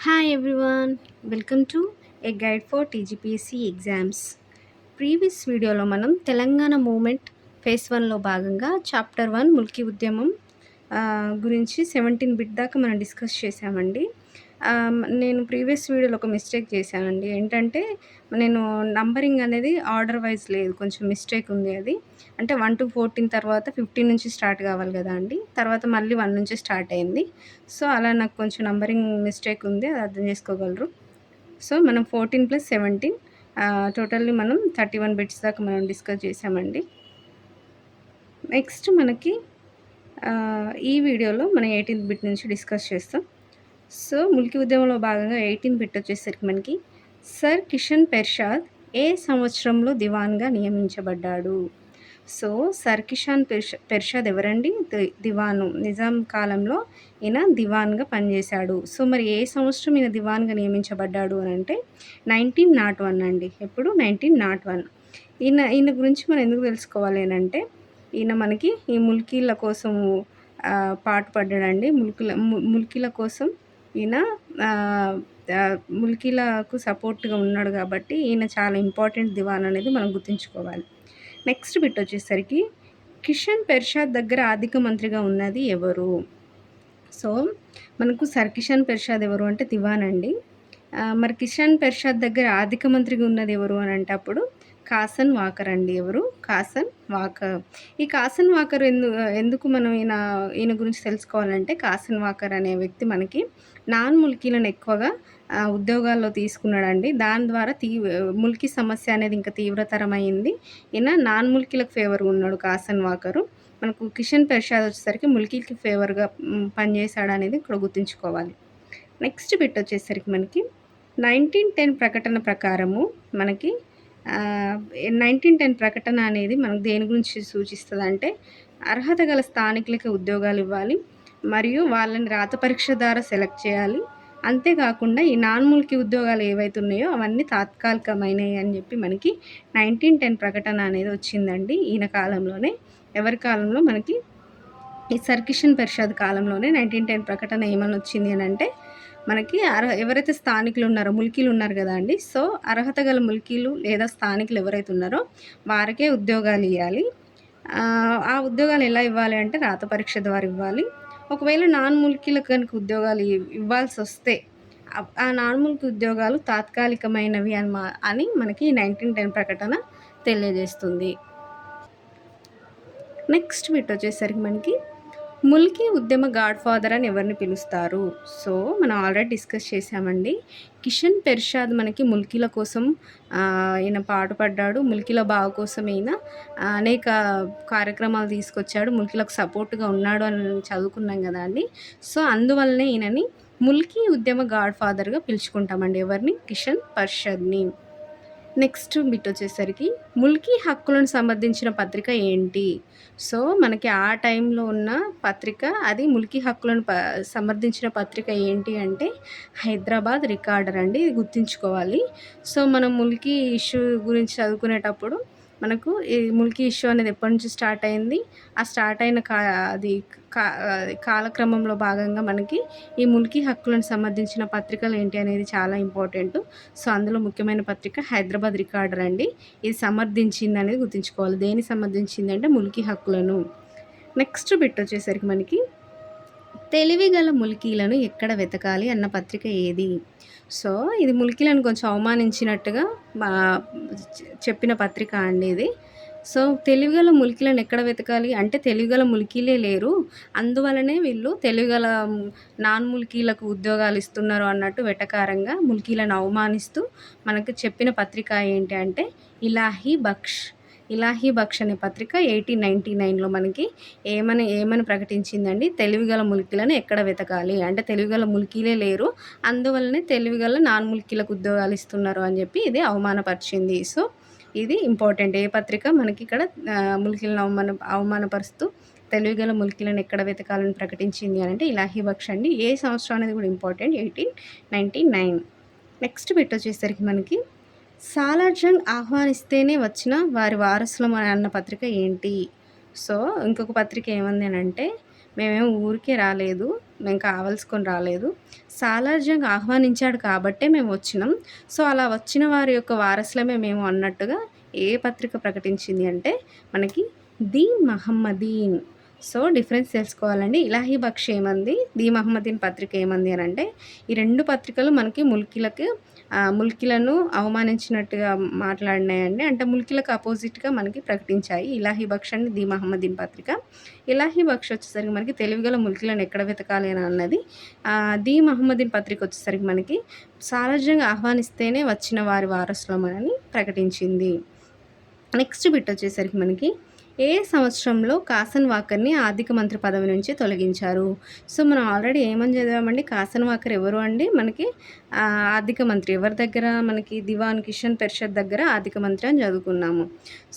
Hi everyone, welcome to a guide for TGPSC exams. Previous వీడియోలో మనం Telangana moment phase 1లో భాగంగా chapter 1 Mulki ఉద్యమం గురించి 17 బిట్ దాకా మనం డిస్కస్ చేశామండి. నేను ప్రీవియస్ వీడియోలో ఒక మిస్టేక్ చేశానండి. ఏంటంటే నేను నంబరింగ్ అనేది ఆర్డర్ వైజ్ లేదు, కొంచెం మిస్టేక్ ఉంది అది. అంటే 1-14 తర్వాత 15 నుంచి స్టార్ట్ కావాలి కదా అండి, తర్వాత మళ్ళీ 1 నుంచి స్టార్ట్ అయింది. సో అలా నాకు కొంచెం నంబరింగ్ మిస్టేక్ ఉంది, అది అర్థం చేసుకోగలరు. సో మనం 14+17 టోటల్లీ మనం 31 బిట్స్ దాకా మనం డిస్కస్ చేసామండి. నెక్స్ట్ మనకి ఈ వీడియోలో మనం 18th బిట్ నుంచి డిస్కస్ చేస్తాం. సో ముల్కీ ఉద్యమంలో భాగంగా 18th బిట్ వచ్చేసరికి మనకి సర్ కిషన్ పెర్షాద్ ఏ సంవత్సరంలో దివాన్గా నియమించబడ్డాడు. సో సర్ కిషన్ పెర్షాద్ ఎవరండి? దివాను, నిజాం కాలంలో ఈయన దివాన్గా పనిచేశాడు. సో మరి ఏ సంవత్సరం ఈయన దివాన్గా నియమించబడ్డాడు అని అంటే 1901 అండి. ఎప్పుడు? 1901. ఈయన గురించి మనం ఎందుకు తెలుసుకోవాలి అని అంటే, ఈయన మనకి ఈ ముల్కీల కోసము పాటుపడ్డాడండి. ముల్కీల కోసం ఈయన ముల్కీలకు సపోర్ట్గా ఉన్నాడు కాబట్టి ఈయన చాలా ఇంపార్టెంట్ దివాన్ అనేది మనం గుర్తుంచుకోవాలి. నెక్స్ట్ బిట్ వచ్చేసరికి కిషన్ పెర్షాద్ దగ్గర ఆర్థిక మంత్రిగా ఉన్నది ఎవరు? సో మనకు సర్ కిషన్ పెర్షాద్ ఎవరు అంటే దివాన్ అండి. మరి కిషన్ పెర్షాద్ దగ్గర ఆర్థిక మంత్రిగా ఉన్నది ఎవరు అని అంటే అప్పుడు కాసన్ వాకర్ అండి. ఎవరు? Casson walker. ఈ కాసన్ వాకర్ ఎందుకు మనం ఈయన గురించి తెలుసుకోవాలంటే, కాసన్ వాకర్ అనే వ్యక్తి మనకి నాన్ ముల్కీలను ఎక్కువగా ఉద్యోగాల్లో తీసుకున్నాడండి. దాని ద్వారా ముల్కీ సమస్య అనేది ఇంకా తీవ్రతరమైంది. ఈయన నాన్ ముల్కీలకు ఫేవర్గా ఉన్నాడు కాసన్ వాకరు. మనకు కిషన్ పెర్షాద్ వచ్చేసరికి ముల్కీకి ఫేవర్గా పనిచేశాడు అనేది ఇక్కడ గుర్తుంచుకోవాలి. నెక్స్ట్ బిట్ వచ్చేసరికి మనకి 1910 ప్రకటన ప్రకారము మనకి 1910 ప్రకటన అనేది మనకు దేని గురించి సూచిస్తుంది అంటే, అర్హత గల స్థానికులకి ఉద్యోగాలు ఇవ్వాలి, మరియు వాళ్ళని రాత పరీక్ష ద్వారా సెలెక్ట్ చేయాలి. అంతేకాకుండా ఈ నాన్ ముల్కీ ఉద్యోగాలు ఏవైతే ఉన్నాయో అవన్నీ తాత్కాలికమైనవి అని చెప్పి మనకి 1910 ప్రకటన అనేది వచ్చిందండి. ఈయన కాలంలోనే. ఎవరి కాలంలో? మనకి ఈ సర్ కిషన్ పెర్షాద్ కాలంలోనే 1910 ప్రకటన ఏమని వచ్చింది అని అంటే, మనకి ఎవరైతే స్థానికులు ఉన్నారో, ముల్కీలు ఉన్నారు కదా అండి. సో అర్హత గల ముల్కీలు లేదా స్థానికులు ఎవరైతే ఉన్నారో వారికే ఉద్యోగాలు ఇవ్వాలి. ఆ ఉద్యోగాలు ఎలా ఇవ్వాలి అంటే రాత పరీక్ష ద్వారా ఇవ్వాలి. ఒకవేళ నాన్ ముల్కీలకు కనుక ఉద్యోగాలు ఇవ్వాల్సి వస్తే ఆ నాన్ ముల్కీ ఉద్యోగాలు తాత్కాలికమైనవి అని మనకి 1910 ప్రకటన తెలియజేస్తుంది. నెక్స్ట్ బిట్ వచ్చేసరికి మనకి ముల్కీ ఉద్యమ గాడ్ ఫాదర్ అని ఎవరిని పిలుస్తారు? సో మనం ఆల్రెడీ డిస్కస్ చేసామండి. కిషన్ పెర్షాద్ మనకి ముల్కీల కోసం ఈయన పాటుపడ్డాడు. ముల్కీల బాగు కోసం ఈయన అనేక కార్యక్రమాలు తీసుకొచ్చాడు. ముల్కీలకు సపోర్ట్గా ఉన్నాడు అని చదువుకున్నాం కదా అండి. సో అందువల్లనే ఈయనని ముల్కీ ఉద్యమ గాడ్ ఫాదర్గా పిలుచుకుంటామండి. ఎవరిని? కిషన్ పెర్షాద్ని. నెక్స్ట్ బిట్ వచ్చేసరికి ముల్కీ హక్కులను సంబంధించిన పత్రిక ఏంటి? సో మనకి ఆ టైంలో ఉన్న పత్రిక, అది ముల్కీ హక్కులను సమర్థించిన పత్రిక ఏంటి అంటే హైదరాబాద్ రికార్డర్ అండి. ఇది గుర్తుంచుకోవాలి. సో మనం ముల్కీ ఇష్యూ గురించి చదువుకునేటప్పుడు మనకు ఈ ముల్కీ ఇష్యూ అనేది ఎప్పటి నుంచి స్టార్ట్ అయింది, ఆ స్టార్ట్ అయిన కాలక్రమంలో భాగంగా మనకి ఈ ముల్కీ హక్కులను సంబంధించిన పత్రికలు ఏంటి అనేది చాలా ఇంపార్టెంట్. సో అందులో ముఖ్యమైన పత్రిక హైదరాబాద్ రికార్డర్ అండి. ఇది సమర్థించింది అనేది గుర్తుంచుకోవాలి. దేని సమర్థించింది అంటే ముల్కీ హక్కులను. నెక్స్ట్ బిట్ వచ్చేసరికి మనకి తెలివిగల ముల్కీలను ఎక్కడ వెతకాలి అన్న పత్రిక ఏది? సో ఇది ముల్కీలను కొంచెం అవమానించినట్టుగా చెప్పిన పత్రిక అండి ఇది. సో తెలివిగల ముల్కీలను ఎక్కడ వెతకాలి అంటే, తెలివిగల ముల్కీలే లేరు, అందువలనే వీళ్ళు తెలివిగల నాన్ ముల్కీలకు ఉద్యోగాలు ఇస్తున్నారు అన్నట్టు వెటకారంగా ముల్కీలను అవమానిస్తూ మనకు చెప్పిన పత్రిక ఏంటి అంటే ఇలాహీ బక్ష్ అనే పత్రిక 1899లో మనకి ఏమని ప్రకటించిందండి? తెలివిగల ముల్కీలను ఎక్కడ వెతకాలి అంటే, తెలివిగల ముల్కీలే లేరు, అందువల్లనే తెలివిగల నాన్ ముల్కీలకు ఉద్యోగాలు ఇస్తున్నారు అని చెప్పి ఇది అవమానపరిచింది. సో ఇది ఇంపార్టెంట్. ఏ పత్రిక మనకి ఇక్కడ ముల్కీలను అవమానపరుస్తూ తెలివిగల ముల్కీలను ఎక్కడ వెతకాలని ప్రకటించింది అని అంటే ఇలాహీ బక్ష్ అండి. ఏ సంవత్సరం అనేది కూడా ఇంపార్టెంట్, 1899. నెక్స్ట్ బిట్ వచ్చేసరికి మనకి సాలార్జంగ్ ఆహ్వానిస్తేనే వచ్చిన వారి వారసులం అన్న పత్రిక ఏంటి? సో ఇంకొక పత్రిక ఏముంది అని అంటే మేమేం ఊరికే రాలేదు. మేము కావాల్సుకొని రాలేదు. సాలార్జంగ్ ఆహ్వానించాడు కాబట్టే మేమొచ్చినాం. సో, అలా వచ్చిన వారి యొక్క వారసులమే మేము అన్నట్టుగా ఏ పత్రిక ప్రకటించింది అంటే మనకి 'ది మహమ్మదీన్'. సో, డిఫరెన్స్ తెలుసుకోవాలండి. 'ఇలాహీ బక్ష్' ఏమంది, 'ది మహమ్మదీన్' పత్రిక ఏమంది అనంటే, ఈ 2 పత్రికలు మనకి ముల్కీలను అవమానించినట్టుగా మాట్లాడినాయండి. అంటే ముల్కీలకు అపోజిట్‌గా మనకి ప్రకటించాయి. 'ఇలాహీ బక్ష్' అండ్ 'ది మహమ్మదీన్' పత్రిక. 'ఇలాహీ బక్ష్' వచ్చేసరికి మనకి తెలివిగల ముల్కీలను ఎక్కడ వెతకాలి అని అన్నది. 'ది మహమ్మదీన్' పత్రిక వచ్చేసరికి మనకి సాలార్జంగ్ ఆహ్వానిస్తేనే వచ్చిన వారి వారసులమని ప్రకటించింది. నెక్స్ట్ బిట్ వచ్చేసరికి మనకి ఏ సంవత్సరంలో కాసన్ వాకర్‌ని ఆర్థిక మంత్రి పదవి నుంచి తొలగించారు? సో, మనం ఆల్రెడీ ఏమని చదివామండి, కాసన్ వాకర్ ఎవరు అండి? మనకి ఆర్థిక మంత్రి. ఎవరి దగ్గర? మనకి దివాన్ కిషన్ పరిషత్ దగ్గర ఆర్థిక మంత్రి అని చదువుకున్నాము.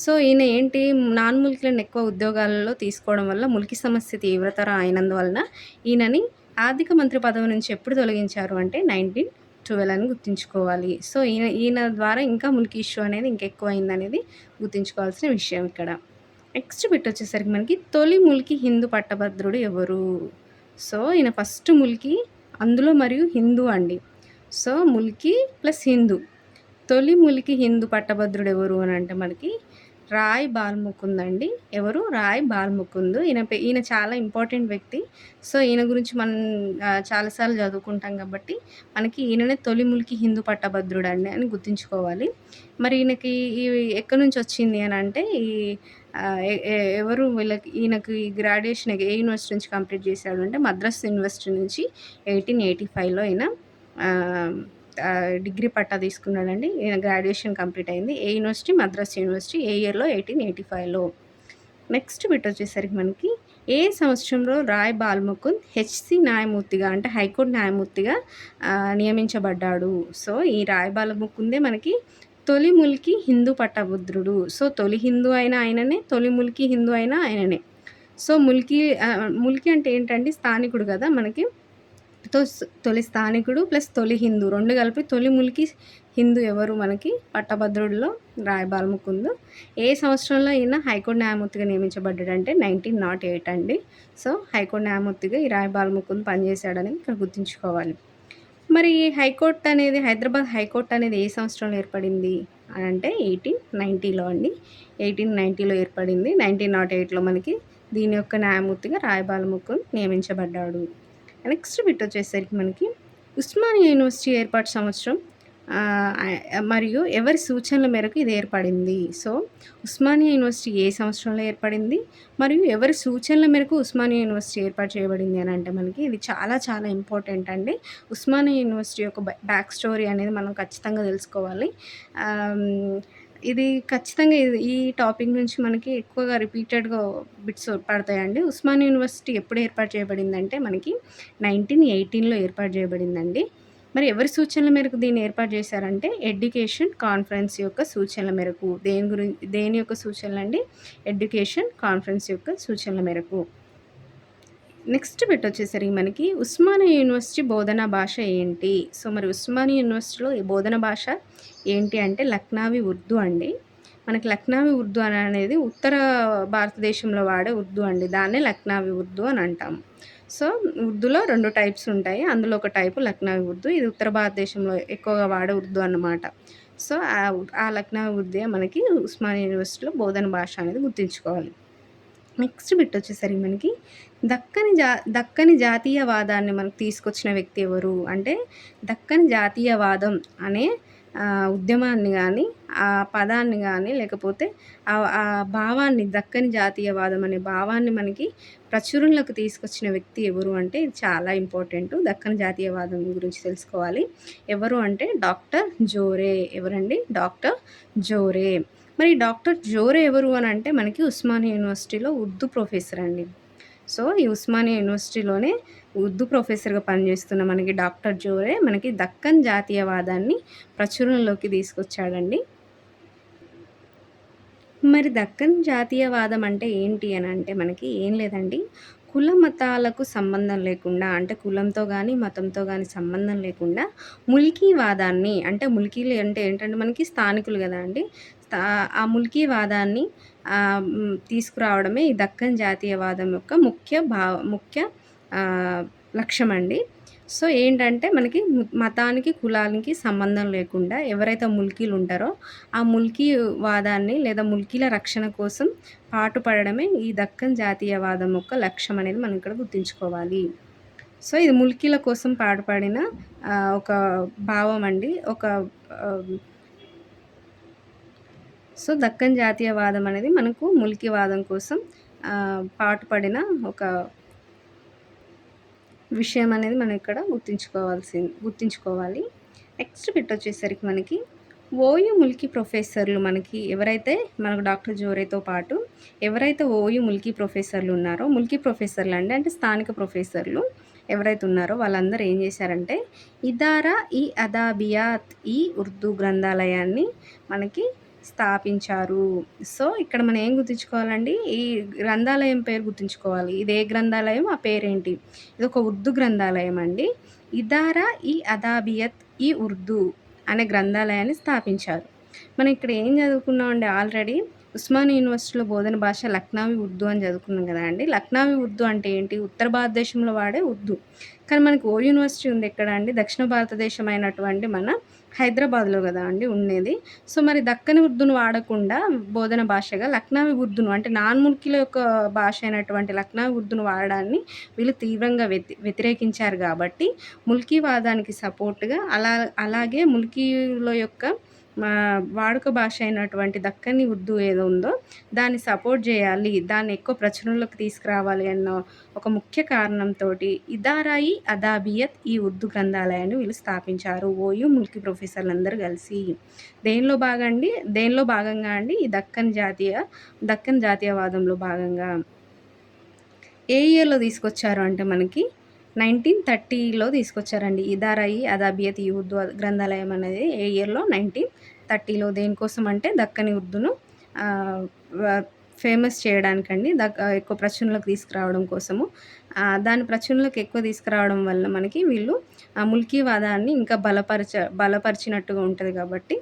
సో, ఈయన ఏంటి, నాన్ ముల్కీలను ఎక్కువ ఉద్యోగాలలో తీసుకోవడం వల్ల ముల్కీ సమస్య తీవ్రతర అయినందువలన ఈయనని ఆర్థిక మంత్రి పదవి నుంచి ఎప్పుడు తొలగించారు అంటే 1912 అని గుర్తుంచుకోవాలి. సో, ఈయన ద్వారా ఇంకా ముల్కీ ఇష్యూ అనేది ఇంకెక్కువయిందనేది గుర్తుంచుకోవాల్సిన విషయం ఇక్కడ. నెక్స్ట్ బిట్ వచ్చేసరికి మనకి తొలి ముల్కీ హిందూ పట్టభద్రుడు ఎవరు? సో, ఈయన ఫస్ట్ ముల్కీ, అందులో మరియు హిందూ అండి. So, Mulki plus Hindu. తొలి ముల్కీ హిందూ పట్టభద్రుడు ఎవరు అని అంటే మనకి రాయ్ బాల్ముకుంద్ అండి. ఎవరు? రాయ్ బాల్ముకుంద్. ఈయన చాలా ఇంపార్టెంట్ వ్యక్తి. సో, ఈయన గురించి మనం చాలా సార్లు చదువుకుంటాం కాబట్టి మనకి ఈయననే తొలి ముల్కీ హిందూ పట్టభద్రుడు అండి అని గుర్తుంచుకోవాలి. మరి ఈయనకి ఎక్కడి నుంచి వచ్చింది అని అంటే ఈయనకి ఈ గ్రాడ్యుయేషన్ ఏ యూనివర్సిటీ నుంచి కంప్లీట్ చేశాడు అంటే మద్రాస్ యూనివర్సిటీ నుంచి 1885లో ఈయన డిగ్రీ పట్టా తీసుకున్నాడండి. ఈయన గ్రాడ్యుయేషన్ కంప్లీట్ అయింది. ఏ యూనివర్సిటీ? మద్రాస్ యూనివర్సిటీ. ఏ ఇయర్‌లో? 1885లో. నెక్స్ట్ బిట్ వచ్చేసరికి మనకి ఏ సంవత్సరంలో రాయ్ బాల్ముకుంద్ హెచ్‌సి న్యాయమూర్తిగా అంటే హైకోర్టు న్యాయమూర్తిగా నియమించబడ్డాడు? సో, ఈ రాయ్ బాల్ముకుందే మనకి తొలి ముల్కీ హిందూ పట్టభద్రుడు. సో, తొలి హిందూ అయినా ఆయననే, తొలి ముల్కీ హిందూ అయినా ఆయననే. సో, ముల్కీ అంటే ఏంటండి, స్థానికుడు కదా మనకి. తొలి స్థానికుడు ప్లస్ తొలి హిందూ 2 కలిపి తొలి ముల్కీ హిందూ ఎవరు మనకి పట్టభద్రుడిలో రాయ్ బాల్ముకుంద్. ఏ సంవత్సరంలో ఈయన హైకోర్టు న్యాయమూర్తిగా నియమించబడ్డాడంటే 1908 అండి. సో, హైకోర్టు న్యాయమూర్తిగా ఈ రాయ్ బాల్ముకుంద్ పనిచేశాడని ఇక్కడ గుర్తుంచుకోవాలి. మరి హైదరాబాద్ హైకోర్ట్ అనేది ఏ సంవత్సరంలో ఏర్పడింది అని అంటే 1890లో అండి. 1890లో ఏర్పడింది. 1908లో మనకి దీని యొక్క న్యాయమూర్తిగా రాయ్ బాల్ముకుంద్ నియమించబడ్డాడు. నెక్స్ట్ బిట్ వచ్చేసరికి మనకి ఉస్మానియా యూనివర్సిటీ ఏర్పాటు సంవత్సరం మరియు ఎవరి సూచనల మేరకు ఇది ఏర్పడింది? సో, ఉస్మానియా యూనివర్సిటీ ఏ సంవత్సరంలో ఏర్పడింది? మరియు ఎవరి సూచనల మేరకు ఉస్మానియా యూనివర్సిటీ ఏర్పాటు చేయబడింది అని అంటే మనకి ఇది చాలా చాలా ఇంపార్టెంట్ అండి. ఉస్మానియా యూనివర్సిటీ యొక్క బ్యాక్ స్టోరీ అనేది మనం ఖచ్చితంగా తెలుసుకోవాలి. ఇది ఖచ్చితంగా ఈ టాపిక్ నుంచి మనకి ఎక్కువగా రిపీటెడ్‌గా బిట్స్ పడతాయండి. ఉస్మానియా యూనివర్సిటీ ఎప్పుడు ఏర్పాటు చేయబడిందంటే మనకి 1918లో ఏర్పాటు చేయబడిందండి. మరి ఎవరి సూచనల మేరకు దీన్ని ఏర్పాటు చేశారంటే ఎడ్యుకేషన్ కాన్ఫరెన్స్ యొక్క సూచనల మేరకు. దేని యొక్క సూచనలండి? ఎడ్యుకేషన్ కాన్ఫరెన్స్ యొక్క సూచనల మేరకు. నెక్స్ట్ బిట్ వచ్చేసరికి మనకి ఉస్మానియా యూనివర్సిటీ బోధనా భాష ఏంటి? సో, మరి ఉస్మానియా యూనివర్సిటీలో ఈ బోధన భాష ఏంటి అంటే లఖ్నవీ ఉర్దూ అండి. మనకి లఖ్నవీ ఉర్దూ అనేది ఉత్తర భారతదేశంలో వాడే ఉర్దూ అండి. దాన్నే లఖ్నవీ ఉర్దూ అని అంటాము. సో, ఉర్దూలో 2 టైప్స్ ఉంటాయి. అందులో ఒక టైపు లఖ్నవీ ఉర్దూ. ఇది ఉత్తర భారతదేశంలో ఎక్కువగా వాడే ఉర్దూ అన్నమాట. సో, ఆ లఖ్నవీ ఉర్దూయే మనకి ఉస్మానియా యూనివర్సిటీలో బోధన భాష అనేది గుర్తుంచుకోవాలి. నెక్స్ట్ బిట్ వచ్చేసరికి మనకి దక్కని జాతీయవాదాన్ని మనకు తీసుకొచ్చిన వ్యక్తి ఎవరు అంటే దక్కని జాతీయవాదం అనే ఉద్యమాన్ని కానీ, ఆ పదాన్ని కానీ, లేకపోతే ఆ భావాన్ని, దక్కని జాతీయవాదం అనే భావాన్ని మనకి ప్రచురణలోకి తీసుకొచ్చిన వ్యక్తి ఎవరు అంటే ఇది చాలా ఇంపార్టెంటు. దక్కని జాతీయవాదం గురించి తెలుసుకోవాలి. ఎవరు అంటే డాక్టర్ జోరే. ఎవరండి? డాక్టర్ జోరే. మరి డాక్టర్ జోరే ఎవరు అని అంటే మనకి ఉస్మానియా యూనివర్సిటీలో ఉర్దూ ప్రొఫెసర్ అండి. సో, ఈ ఉస్మానియా యూనివర్సిటీలోనే ఉర్దూ ప్రొఫెసర్‌గా పనిచేస్తున్న మనకి డాక్టర్ జోరే మనకి దక్కన్ జాతీయవాదాన్ని ప్రచురణలోకి తీసుకొచ్చాడండి. మరి దక్కన్ జాతీయవాదం అంటే ఏంటి అని అంటే మనకి ఏం లేదండి. కుల మతాలకు సంబంధం లేకుండా అంటే కులంతో గానీ, మతంతో గానీ సంబంధం లేకుండా ముల్కీవాదాన్ని అంటే ముల్కీలు అంటే ఏంటంటే మనకి స్థానికులు గదా అండి. ఆ ముల్కీవాదాన్ని తీసుకురావడమే ఈ దక్కన్ జాతీయవాదం యొక్క ముఖ్య లక్ష్యమండి. సో, ఏంటంటే మనకి మతానికి, కులానికి సంబంధం లేకుండా ఎవరైతే ముల్కీలుంటారో, ఆ ముల్కీ వాదాన్ని లేదా ముల్కీల రక్షణ కోసం పాటుపడడమే ఈ దక్కన్ జాతీయవాదం యొక్క లక్ష్యం అనేది మనం ఇక్కడ గుర్తుంచుకోవాలి. సో, ఇది ముల్కీల కోసం పాటుపడిన ఒక భావం అండి. ఆహ్, సో, దక్కన్ జాతీయవాదం అనేది మనకు ముల్కీవాదం కోసం పాటుపడిన ఒక విషయం అనేది మనం ఇక్కడ గుర్తుంచుకోవాలి. నెక్స్ట్ బిట్ వచ్చేసరికి మనకి ఓయూ ముల్కీ ప్రొఫెసర్లు మనకి ఎవరైతే మనకు డాక్టర్ జోరేతో పాటు ఎవరైతే ఓయూ ముల్కీ ప్రొఫెసర్లు ఉన్నారో, ముల్కీ ప్రొఫెసర్లు అంటే స్థానిక ప్రొఫెసర్లు ఎవరైతే ఉన్నారో వాళ్ళందరూ ఏం చేశారంటే ఇదారా ఈ అదాబియాత్ ఈ ఉర్దూ గ్రంథాలయాన్ని మనకి స్థాపించారు. సో, ఇక్కడ మనం ఏం గుర్తుంచుకోవాలండి, ఈ గ్రంథాలయం పేరు గుర్తుంచుకోవాలి. ఇది ఏ గ్రంథాలయం, ఆ పేరేంటి? ఇదొక ఉర్దూ గ్రంథాలయం అండి. ఇదారా ఈ అదాబియత్ ఈ ఉర్దూ అనే గ్రంథాలయాన్ని స్థాపించారు. మనం ఇక్కడ ఏం చదువుకున్నామండి ఆల్రెడీ ఉస్మానియా యూనివర్సిటీలో బోధన భాష లఖ్నవీ ఉర్దూ అని చదువుకున్నాం కదా అండి. లఖ్నవీ ఉర్దూ అంటే ఏంటి? ఉత్తర భారతదేశంలో వాడే ఉర్దూ. కానీ మనకి ఓ యూనివర్సిటీ ఉంది ఎక్కడ అండి? దక్షిణ భారతదేశం అయినటువంటి మన హైదరాబాద్‌లో కదా అండి ఉండేది. సో, మరి దక్కని ఉర్దూను వాడకుండా బోధన భాషగా లఖ్నవీ ఉర్దూను అంటే నాన్ ముల్కీల యొక్క భాష అయినటువంటి లఖ్నవీ ఉర్దూను వాడడాన్ని వీళ్ళు తీవ్రంగా వ్యతిరేకించారు కాబట్టి ముల్కీవాదానికి సపోర్ట్‌గా అలాగే ముల్కీల యొక్క వాడుక భాష అయినటువంటి దక్కని ఉర్దూ ఏదో ఉందో దాన్ని సపోర్ట్ చేయాలి, దాన్ని ఎక్కువ ప్రచురణలోకి తీసుకురావాలి అన్న ఒక ముఖ్య కారణంతోటి ఇదారాయి అదాబియత్ ఈ ఉర్దూ గ్రంథాలయాన్ని వీళ్ళు స్థాపించారు. ఓయూ ముల్కీ ప్రొఫెసర్లందరూ కలిసి. దేనిలో భాగంగా అండి ఈ దక్కన్ జాతీయవాదంలో భాగంగా. ఏ ఇయర్‌లో తీసుకొచ్చారు అంటే మనకి 1930లో తీసుకొచ్చారండి. ఇదారాయి అదాబియత్ ఈ ఉర్దూ గ్రంథాలయం అనేది ఏ ఇయర్‌లో 1930లో. దేనికోసం అంటే దక్కని ఉర్దూను ఫేమస్ చేయడానికండి. ఎక్కువ ప్రచురణలోకి తీసుకురావడం కోసము. దాని ప్రచురణలోకి ఎక్కువ తీసుకురావడం వల్ల మనకి వీళ్ళు ముల్కీవాదాన్ని ఇంకా బలపరిచినట్టుగా ఉంటది కాబట్టి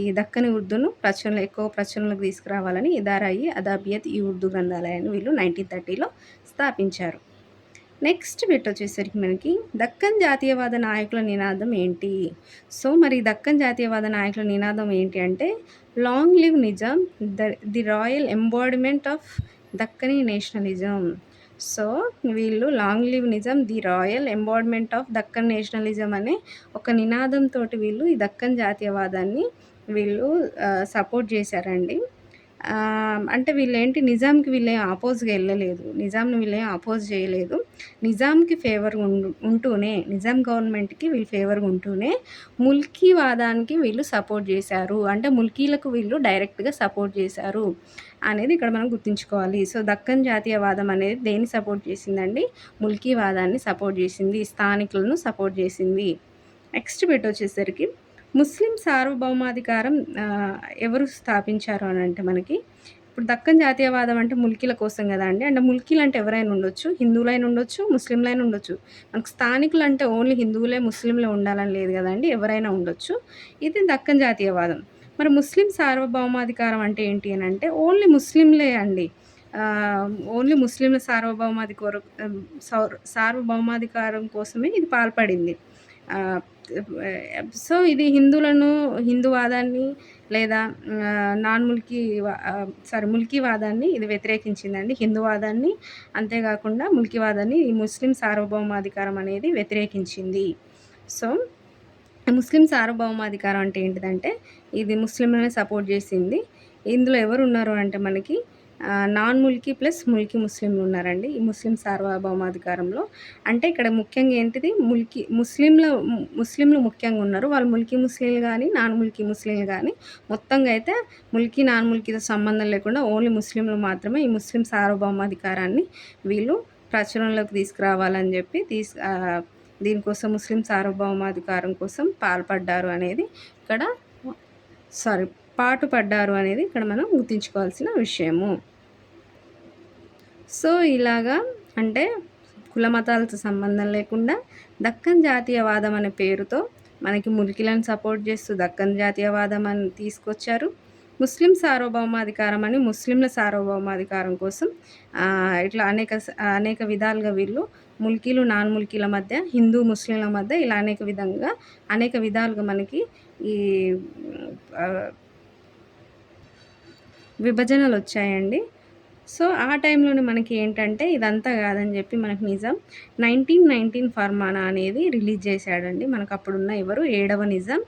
ఈ దక్కని ఉర్దూను ఎక్కువ ప్రచురణలోకి తీసుకురావాలని ఇదారాయి అదాబియత్ ఈ ఉర్దూ గ్రంథాలయాన్ని వీళ్ళు 1930లో స్థాపించారు. నెక్స్ట్ బిట్ వచ్చేసరికి మనకి దక్కన్ జాతీయవాద నాయకుల నినాదం ఏంటి? సో, మరి దక్కన్ జాతీయవాద నాయకుల నినాదం ఏంటి అంటే long live Nizam the royal embodiment of Deccani nationalism. So, వీళ్ళు long live Nizam the royal embodiment of Deccan nationalism అనే ఒక నినాదంతో వీళ్ళు ఈ దక్కన్ జాతీయవాదాన్ని వీళ్ళు సపోర్ట్ చేశారండి. అంటే వీళ్ళేంటి నిజాంకి వీళ్ళేం అపోజ్‌గా ఎళ్ళలేదు. నిజాంని వీళ్ళేం అపోజ్ చేయలేదు. నిజాంకి ఫేవర్‌గా ఉంటూనే నిజాం గవర్నమెంట్‌కి వీళ్ళు ఫేవర్‌గా ఉంటూనే ముల్కీవాదానికి వీళ్ళు సపోర్ట్ చేశారు. అంటే ముల్కీలకు వీళ్ళు డైరెక్ట్‌గా సపోర్ట్ చేశారు అనేది ఇక్కడ మనం గుర్తుంచుకోవాలి. సో, దక్కన్ జాతీయవాదం అనేది దేన్ని సపోర్ట్ చేసిందండి? ముల్కీవాదాన్ని సపోర్ట్ చేసింది. స్థానికులను సపోర్ట్ చేసింది. నెక్స్ట్ బిట్ వచ్చేసరికి ముస్లిం సార్వభౌమాధికారం ఎవరు స్థాపించారు అని అంటే మనకి ఇప్పుడు దక్కన్ జాతీయవాదం అంటే ముల్కీల కోసం కదా అండి. అంటే ముల్కీలు అంటే ఎవరైనా ఉండొచ్చు, హిందువులైనా ఉండొచ్చు, ముస్లింలైనా ఉండొచ్చు. మనకు స్థానికులు అంటే ఓన్లీ హిందువులే, ముస్లింలే ఉండాలని లేదు కదండి, ఎవరైనా ఉండొచ్చు. ఇది దక్కన్ జాతీయవాదం. మరి ముస్లిం సార్వభౌమాధికారం అంటే ఏంటి అని అంటే ఓన్లీ ముస్లింలే అండి. ఓన్లీ ముస్లింల సార్వభౌమాధికారం కోసమే ఇది పాల్పడింది. సో, ఇది హిందూవాదాన్ని లేదా ముల్కీవాదాన్ని ఇది వ్యతిరేకించిందండి. హిందూవాదాన్ని అంతేకాకుండా ముల్కీవాదాన్ని ఈ ముస్లిం సార్వభౌమాధికారం అనేది వ్యతిరేకించింది. సో, ముస్లిం సార్వభౌమాధికారం అంటే ఏంటిదంటే ఇది ముస్లింలనే సపోర్ట్ చేసింది. ఇందులో ఎవరున్నారు అంటే మనకి నాన్ ముల్కీ ప్లస్ ముల్కీ ముస్లింలు ఉన్నారండి ఈ ముస్లిం సార్వభౌమాధికారంలో. అంటే ఇక్కడ ముఖ్యంగా ఏంటిది ముస్లింలు ముఖ్యంగా ఉన్నారు. వాళ్ళు ముల్కీ ముస్లింలు కానీ, నాన్ ముల్కీ ముస్లింలు కానీ మొత్తంగా అయితే ముల్కీ, నాన్ ముల్కీతో సంబంధం లేకుండా ఓన్లీ ముస్లింలు మాత్రమే ఈ ముస్లిం సార్వభౌమాధికారాన్ని వీళ్ళు ప్రచురణలోకి తీసుకురావాలని చెప్పి దీనికోసం ముస్లిం సార్వభౌమాధికారం కోసం పాటుపడ్డారు అనేది ఇక్కడ మనం గుర్తుంచుకోవాల్సిన విషయము. సో, ఇలాగా అంటే కుల మతాలతో సంబంధం లేకుండా దక్కన్ జాతీయవాదం అనే పేరుతో మనకి ముల్కీలను సపోర్ట్ చేస్తూ దక్కన్ జాతీయవాదం అని తీసుకొచ్చారు. ముస్లిం సార్వభౌమాధికారం అని ముస్లింల సార్వభౌమాధికారం కోసం ఇట్లా అనేక విధాలుగా వీళ్ళు ముల్కీలు, నాన్ ముల్కీల మధ్య, హిందూ, ముస్లింల మధ్య ఇలా అనేక విధాలుగా మనకి ఈ విభజనలొచ్చాయండి. సో, ఆ టైంలోనే మనకి ఏంటంటే ఇదంతా కాదని చెప్పి మనకు 1919 ఫర్మానా అనేది రిలీజ్ చేశాడండి. మనకప్పుడున్న ఎవరు 7వ నిజాం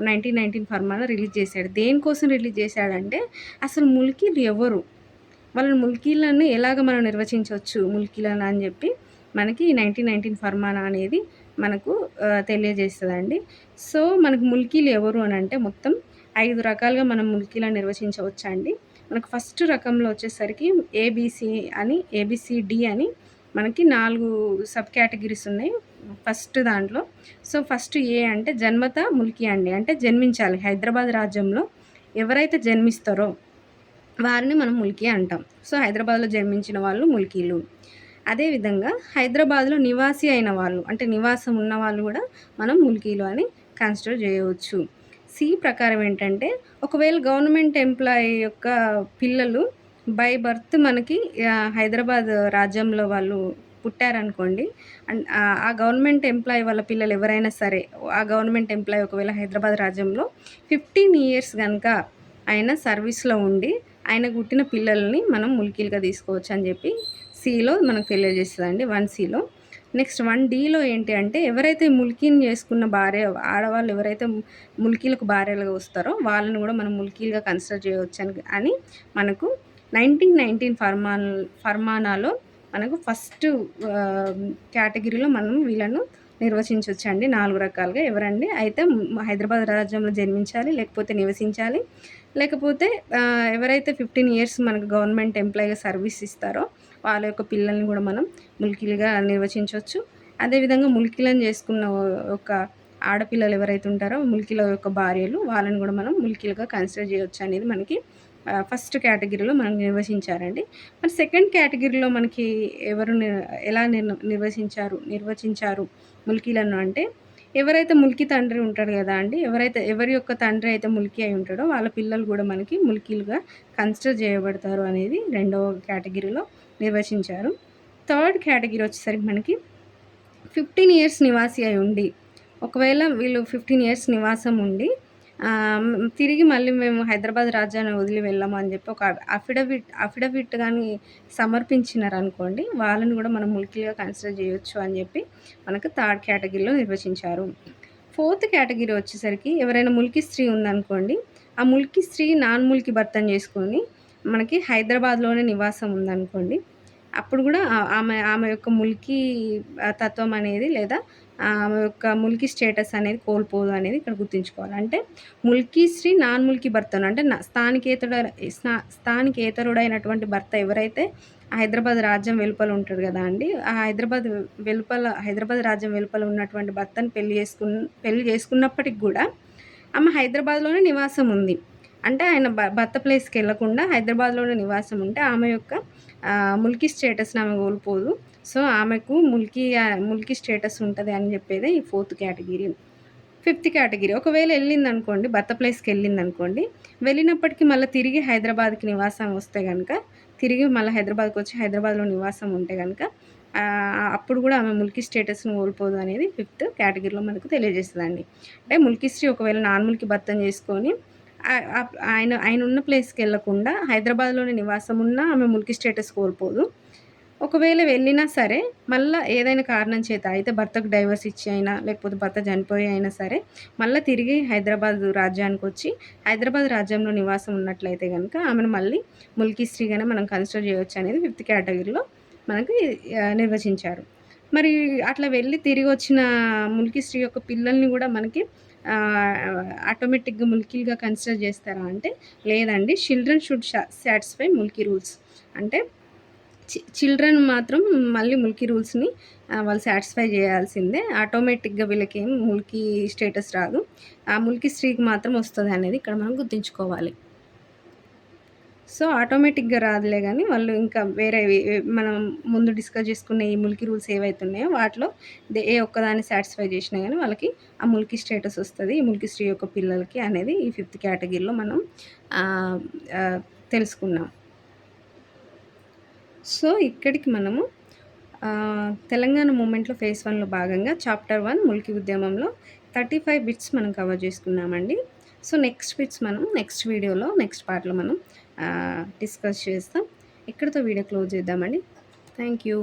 1919 ఫర్మానా రిలీజ్ చేశాడు. దేనికోసం రిలీజ్ చేశాడంటే అసలు ముల్కీలు ఎవరు? వాళ్ళని ముల్కీలను ఎలాగ మనం నిర్వచించవచ్చు ముల్కీలను అని చెప్పి మనకి 1919 ఫర్మానా అనేది మనకు తెలియజేస్తదండి. సో, మనకు ముల్కీలు ఎవరు అనంటే మొత్తం 5 రకాలుగా మనం ముల్కీలను నిర్వచించవచ్చండి. మనకు ఫస్ట్ రకంలో వచ్చేసరికి ఏబిసిడి అని మనకి 4 సబ్ కేటగిరీస్ ఉన్నాయి ఫస్ట్ దాంట్లో. సో, ఫస్ట్ ఏ అంటే జన్మత ముల్కీ అండి. అంటే జన్మించాలి. హైదరాబాద్ రాజ్యంలో ఎవరైతే జన్మిస్తారో వారిని మనం ముల్కీ అంటాం. సో, హైదరాబాద్‌లో జన్మించిన వాళ్ళు ముల్కీలు. అదేవిధంగా హైదరాబాద్‌లో నివాసి అయిన వాళ్ళు, అంటే నివాసం ఉన్న వాళ్ళు కూడా మనం ముల్కీలు అని కన్సిడర్ చేయవచ్చు. సి ప్రకారం ఏంటంటే ఒకవేళ గవర్నమెంట్ ఎంప్లాయీ యొక్క పిల్లలు బై బర్త్ మనకి హైదరాబాద్ రాజ్యంలో వాళ్ళు పుట్టారనుకోండి, ఆ గవర్నమెంట్ ఎంప్లాయీ వాళ్ళ పిల్లలు ఎవరైనా సరే, ఆ గవర్నమెంట్ ఎంప్లాయీ ఒకవేళ హైదరాబాద్ రాజ్యంలో 15 ఇయర్స్ కనుక ఆయన సర్వీస్‌లో ఉండి ఆయనకు పుట్టిన పిల్లల్ని మనం ముల్కీలుగా తీసుకోవచ్చు అని చెప్పి సిలో మనకు తెలియజేస్తుందండి. 1సిలో. నెక్స్ట్ 1డిలో ఏంటి అంటే ఎవరైతే ముల్కీని చేసుకున్న ఆడవాళ్ళు ఎవరైతే ముల్కీలకు భార్యలుగా వస్తారో వాళ్ళని కూడా మనం ముల్కీలుగా కన్సిడర్ చేయవచ్చు అని మనకు 1919 ఫర్మానాలో మనకు ఫస్ట్ కేటగిరీలో మనం వీళ్ళను నిర్వచించవచ్చండి 4 రకాలుగా. ఎవరండి? అయితే హైదరాబాద్ రాజ్యంలో జన్మించాలి, లేకపోతే నివసించాలి, లేకపోతే ఎవరైతే 15 ఇయర్స్ మనకు గవర్నమెంట్ ఎంప్లాయీగా సర్వీస్ ఇస్తారో వాళ్ళ యొక్క పిల్లల్ని కూడా మనం ముల్కీలుగా నిర్వచించవచ్చు. అదేవిధంగా ముల్కీలను చేసుకున్న ఒక ఆడపిల్లలు ఎవరైతే ఉంటారో ముల్కీల యొక్క భార్యలు వాళ్ళని కూడా మనం ముల్కీలుగా కన్సిడర్ చేయవచ్చు అనేది మనకి ఫస్ట్ కేటగిరీలో మనం నిర్వచించారండి. మరి సెకండ్ కేటగిరీలో మనకి ఎవరు ఎలా నిర్వచించారు ముల్కీలను అంటే ఎవరైతే ముల్కీ తండ్రి ఉంటాడు కదా అండి, ఎవరి యొక్క తండ్రి అయితే ముల్కీ అయి ఉంటాడో వాళ్ళ పిల్లలు కూడా మనకి ముల్కీలుగా కన్సిడర్ చేయబడతారు అనేది రెండవ కేటగిరీలో నిర్వచించారు. థర్డ్ కేటగిరీ వచ్చేసరికి మనకి 15 ఇయర్స్ నివాసి అయి ఉండి, ఒకవేళ వీళ్ళు 15 ఇయర్స్ నివాసం ఉండి తిరిగి మళ్ళీ మేము హైదరాబాద్ రాజ్యాన్ని వదిలి వెళ్ళాము అని చెప్పి ఒక అఫిడవిట్ కానీ సమర్పించినారనుకోండి, వాళ్ళని కూడా మనం ముల్కీలుగా కన్సిడర్ చేయొచ్చు అని చెప్పి మనకు థర్డ్ కేటగిరీలో నిర్వచించారు. ఫోర్త్ కేటగిరీ వచ్చేసరికి ఎవరైనా ముల్కీ స్త్రీ ఉందనుకోండి, ఆ ముల్కీ స్త్రీ నాన్ ముల్కీ భర్తను చేసుకొని మనకి హైదరాబాద్లోనే నివాసం ఉందనుకోండి, అప్పుడు కూడా ఆమె యొక్క ముల్కీ తత్వం అనేది లేదా ఆమె యొక్క ముల్కీ స్టేటస్ అనేది కోల్పోదు అనేది ఇక్కడ గుర్తుంచుకోవాలి. అంటే ముల్కీ స్త్రీ నాన్ ముల్కీ భర్తను అంటే స్థానికేతరుడైనటువంటి భర్త ఎవరైతే హైదరాబాద్ రాజ్యం వెలుపల ఉంటాడు కదా అండి, ఆ హైదరాబాద్ రాజ్యం వెలుపల ఉన్నటువంటి భర్తను పెళ్లి చేసుకున్నప్పటికి కూడా ఆమె హైదరాబాద్లోనే నివాసం ఉంది. అంటే ఆయన భర్త ప్లేస్కి వెళ్ళకుండా హైదరాబాద్లోనే నివాసం ఉంటే ఆమె యొక్క ముల్కీ స్టేటస్ని ఆమె కోల్పోదు. సో, ఆమెకు ముల్కీ స్టేటస్ ఉంటుంది అని చెప్పేదే ఈ ఫోర్త్ కేటగిరీ. ఫిఫ్త్ కేటగిరీ ఒకవేళ వెళ్ళిందనుకోండి, భర్త ప్లేస్కి వెళ్ళిందనుకోండి, వెళ్ళినప్పటికీ మళ్ళీ తిరిగి హైదరాబాద్కి నివాసం వస్తే కనుక, తిరిగి మళ్ళీ హైదరాబాద్కి వచ్చి హైదరాబాద్లో నివాసం ఉంటే కనుక అప్పుడు కూడా ఆమె ముల్కీ స్టేటస్ని కోల్పోదు అనేది ఫిఫ్త్ కేటగిరీలో మనకు తెలియజేస్తుందండి. అంటే ముల్కీ స్త్రీ ఒకవేళ నాన్ ముల్కీ భర్తను చేసుకొని ఆయన ఉన్న ప్లేస్కి వెళ్ళకుండా హైదరాబాద్లోనే నివాసం ఉన్నా ఆమె ముల్కీ స్టేటస్ కోల్పోదు. ఒకవేళ వెళ్ళినా సరే మళ్ళీ ఏదైనా కారణం చేత అయితే భర్తకు డైవర్స్ ఇచ్చి అయినా లేకపోతే భర్త చనిపోయి అయినా సరే మళ్ళీ తిరిగి హైదరాబాద్ రాజ్యానికి వచ్చి హైదరాబాద్ రాజ్యంలో నివాసం ఉన్నట్లయితే కనుక ఆమెను మళ్ళీ ముల్కీ స్త్రీగానే మనం కన్సిడర్ చేయవచ్చు అనేది ఫిఫ్త్ కేటగిరీలో మనకి నిర్వచించారు. మరి అట్లా వెళ్ళి తిరిగి వచ్చిన ముల్కీ స్త్రీ యొక్క పిల్లల్ని కూడా మనకి ఆటోమేటిక్గా ముల్కీలుగా కన్సిడర్ చేస్తారా అంటే లేదండి. Children should satisfy Mulki rules. అంటే చిల్డ్రన్ మాత్రం మళ్ళీ ముల్కీ రూల్స్ని వాళ్ళు సాటిస్ఫై చేయాల్సిందే. ఆటోమేటిక్గా వీళ్ళకి ఏం ముల్కీ స్టేటస్ రాదు. ఆ ముల్కీ స్త్రీకి మాత్రం వస్తుంది అనేది ఇక్కడ మనం గుర్తుంచుకోవాలి. సో, ఆటోమేటిక్‌గా రాదులే గానీ, వాళ్ళు ఇంకా వేరేవి మనం ముందు డిస్కస్ చేసుకున్న ఈ ముల్కీ రూల్స్ ఏవైతున్నాయో వాటిలో ఏ ఒక్కదాన్ని సాటిస్ఫై చేసినా గానీ వాళ్ళకి ఆ ముల్కీ స్టేటస్ ఒస్తది. ఈ ముల్కీ స్త్రీ యొక్క పిల్లలకి అనేది ఈ ఫిఫ్త్ కేటగిరీలో మనం ఆహ్, ఆహ్, తెలుసుకున్నాం. సో, ఇక్కడికి మనము తెలంగాణ మూవ్‌మెంట్‌లో ఫేజ్ 1లో భాగంగా చాప్టర్ 1 ముల్కీ ఉద్యమంలో 35 బిట్స్ మనం కవర్ చేసుకున్నామండి. సో, నెక్స్ట్ బిట్స్ మనం నెక్స్ట్ వీడియోలో, నెక్స్ట్ పార్ట్‌లో మనం డిస్కస్ చేస్తాం. ఇక్కడితో వీడియో క్లోజ్ చేద్దామండి. Thank you.